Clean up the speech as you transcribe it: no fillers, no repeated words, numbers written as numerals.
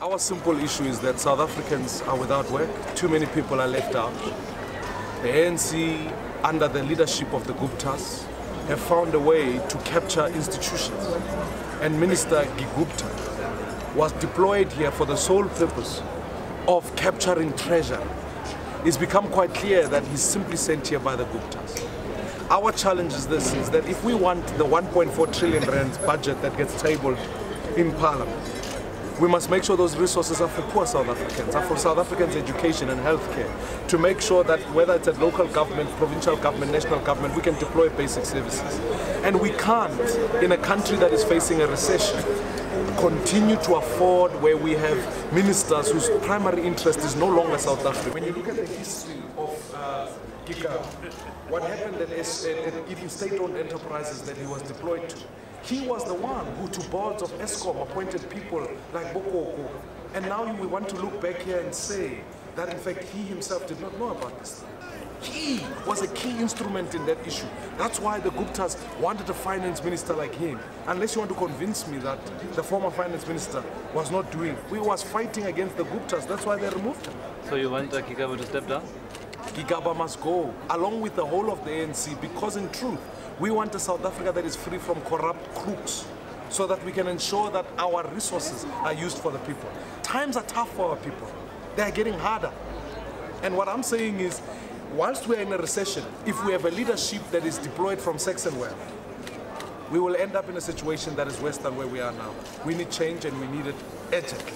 Our simple issue is that South Africans are without work. Too many people are left out. The ANC, under the leadership of the Guptas, have found a way to capture institutions. And Minister Gupta was deployed here for the sole purpose of capturing treasure. It's become quite clear that he's simply sent here by the Guptas. Our challenge is this, is that if we want the 1.4 trillion rand budget that gets tabled in Parliament, we must make sure those resources are for poor South Africans, are for South Africans' education and healthcare, to make sure that whether it's at local government, provincial government, national government, we can deploy basic services. And we can't, in a country that is facing a recession, continue to afford where we have ministers whose primary interest is no longer South Africa. When you look at the history of Gika, what happened at even state-owned enterprises that he was deployed to, he was the one who, to boards of ESCOM, appointed people like Bokoko. And now we want to look back here and say that in fact he himself did not know about this. He was a key instrument in that issue. That's why the Guptas wanted a finance minister like him. Unless you want to convince me that the former finance minister was not doing, we was fighting against the Guptas. That's why they removed him. So you want Gigaba to step down? Gigaba must go, along with the whole of the ANC, because in truth, we want a South Africa that is free from corrupt crooks, so that we can ensure that our resources are used for the people. Times are tough for our people. They are getting harder. And what I'm saying is, whilst we are in a recession, if we have a leadership that is deployed from sex and wealth, we will end up in a situation that is worse than where we are now. We need change, and we need it urgently.